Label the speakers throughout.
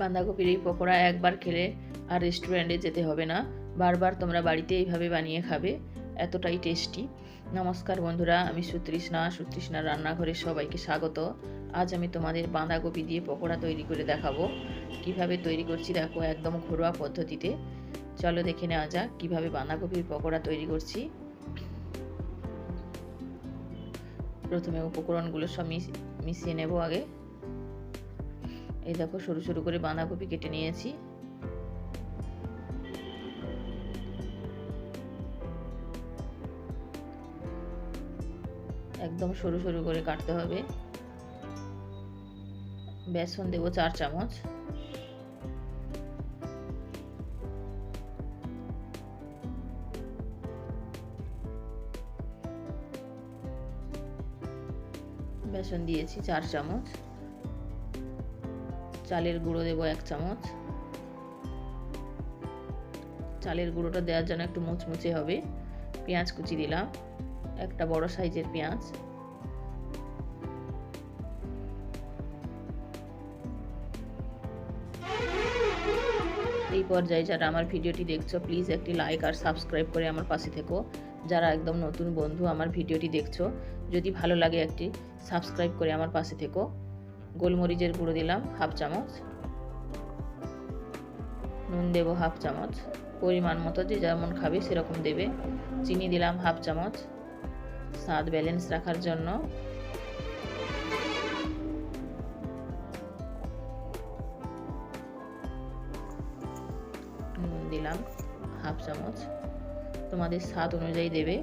Speaker 1: বাঁধাকপির এই পকোড়া একবার খেলে আর রেস্টুরেন্টে যেতে হবে না, বারবার তোমরা বাড়িতে এইভাবে বানিয়ে খাবে, এতটাই টেস্টি। নমস্কার বন্ধুরা, আমি সুতৃষ্ণার রান্নাঘরে সবাইকে স্বাগত। আজ আমি তোমাদের বাঁধাকপি দিয়ে পকোড়া তৈরি করে দেখাবো। কিভাবে তৈরি করছি দেখো, একদম ঘরোয়া পদ্ধতিতে। চলো দেখে নেওয়া যাক কীভাবে বাঁধাকপির পকোড়া তৈরি করছি। প্রথমে উপকরণগুলো সব মিশিয়ে নেব আগে। এই দেখো সরু সরু করে বাঁধাকপি কেটে নিয়েছি। একদম সরু সরু করে কাটতে হবে। বেসন দেব 4 চামচ। বেসন দিয়েছি 4 চামচ। চালের গুঁড়ো দেব 1 চামচ। চালের গুঁড়োটা দেওয়ার জন্য একটু মুচমুচে হবে। পেঁয়াজ কুচি দিলাম, একটা বড় সাইজের পেঁয়াজ। এই পর্যায়ে যারা আমার ভিডিওটি দেখছো, প্লিজ একটি লাইক আর সাবস্ক্রাইব করে আমার পাশে থেকো। যারা একদম নতুন বন্ধু আমার ভিডিওটি দেখছো, যদি ভালো লাগে একটি সাবস্ক্রাইব করে আমার পাশে থেকো। গোলমরিচের গুঁড়ো দিলাম 1/2 চামচ। নুন দেব 1/2 চামচ, পরিমাণ মতো যে যেমন খাবে সেরকম দেবে। চিনি দিলাম 1/2 চামচ, স্বাদ ব্যালেন্স রাখার জন্য। নুন দিলাম 1/2 চামচ, তোমাদের স্বাদ অনুযায়ী দেবে।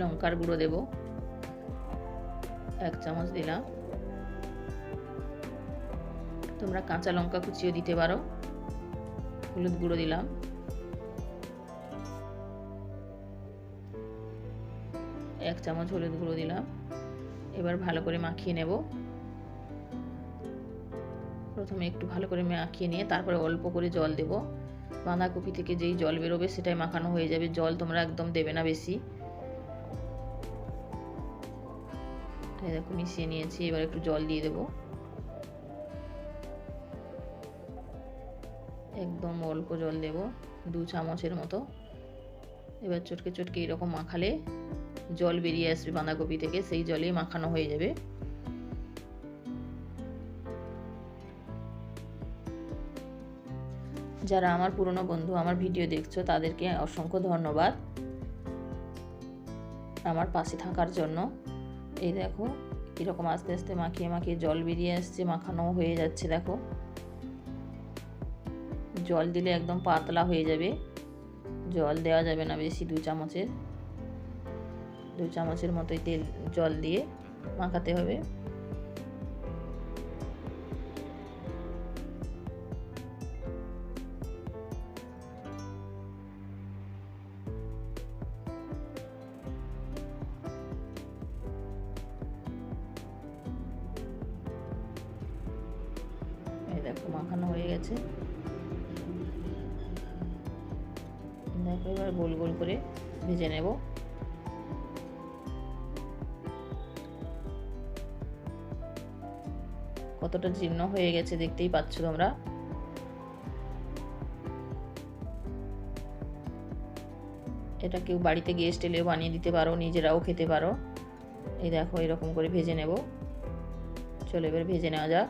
Speaker 1: লঙ্কার গুঁড়ো দেব 1 চামচ দিলাম। তোমরা কাঁচা লঙ্কা কুচিও দিতে পারো। হলুদ গুঁড়ো দিলাম। এক চামচ হলুদ গুঁড়ো দিলাম। এবার ভালো করে মাখিয়ে নেব। প্রথমে একটু ভালো করে মাখিয়ে নিয়ে তারপরে অল্প করে জল দেব। বাঁধাকপি থেকে যেই জল বেরোবে সেটাই মাখানো হয়ে যাবে, জল তোমরা একদম দেবে না বেশি। দেখো মিশিয়ে নিয়েছি, এবার একটু জল দিয়ে দেব। একদম অল্প জল দেব, 2 চামচের মতো। এবার চটকে চটকে এরকম মাখালে জল বেরিয়ে আসবে বাঁধাকপি থেকে, সেই জলেই মাখানো হয়ে যাবে। যারা আমার পুরনো বন্ধু আমার ভিডিও দেখছো, তাদেরকে অসংখ্য ধন্যবাদ আমার পাশে থাকার জন্য। এই দেখো এরকম আস্তে আস্তে মাখিয়ে মাখিয়ে জল বেরিয়ে আসছে, মাখানো হয়ে যাচ্ছে। দেখো জল দিলে একদম পাতলা হয়ে যাবে, জল দেওয়া যাবে না বেশি। 2 চামচের মতোই তেল জল দিয়ে মাখাতে হবে। দেখো মাখানো হয়ে গেছে। দেখো এবার গোল গোল করে ভেজে নেব। কতটা জীর্ণ হয়ে গেছে দেখতেই পাচ্ছ তোমরা। এটা কেউ বাড়িতে গেস্ট এলেও বানিয়ে দিতে পারো, নিজেরাও খেতে পারো। এই দেখো এরকম করে ভেজে নেব। চলো এবার ভেজে নেওয়া যাক।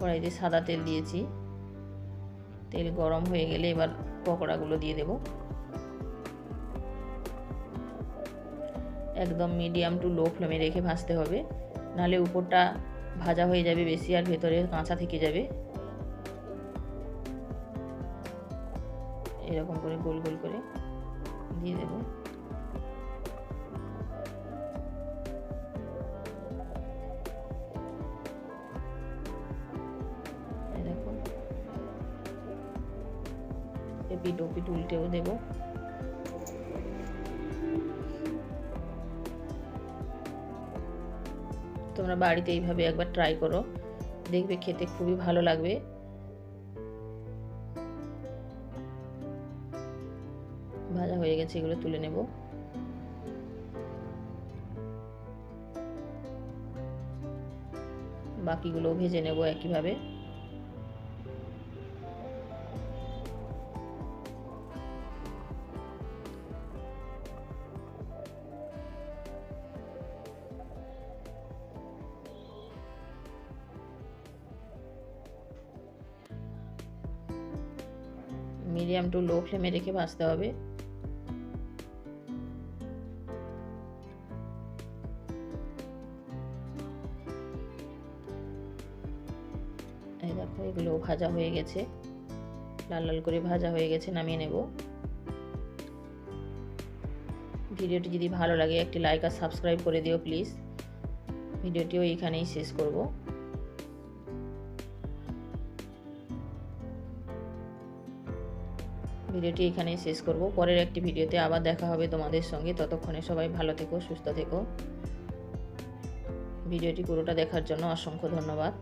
Speaker 1: কড়াইতে সাদা তেল দিয়েছি, তেল গরম হয়ে গেলে এবার পকোড়াগুলো দিয়ে দেব। একদম মিডিয়াম টু লো ফ্লেমে রেখে ভাজতে হবে, নাহলে উপরটা ভাজা হয়ে যাবে বেশি আর ভেতরে কাঁচা থেকে যাবে। এরকম করে গোল গোল করে দিয়ে দেব। দেখো এপিট ওপিট উল্টেও দেব। তোমরা বাড়িতে এইভাবে একবার ট্রাই করো, দেখবে খেতে খুবই ভালো লাগবে। ভাজা হয়ে গেছে, এগুলো তুলে নেব। বাকিগুলো ভেজে নেব একইভাবে। মিডিয়াম টু লো ফ্লেমে রেখে ভাজতে হবে। এই দেখো এগুলো ভাজা হয়ে গেছে, লাল লাল করে ভাজা হয়ে গেছে, নামিয়ে নেব। ভিডিওটি যদি ভালো লাগে একটি লাইক আর সাবস্ক্রাইব করে দিও প্লিজ। ভিডিওটিও এখানেই শেষ করব। ভিডিওটি এখানেই শেষ করব। পরের একটি ভিডিওতে আবার দেখা হবে তোমাদের সঙ্গে। ততক্ষণে সবাই ভালো থেকো, সুস্থ থেকো। ভিডিওটি পুরোটা দেখার জন্য অসংখ্য ধন্যবাদ।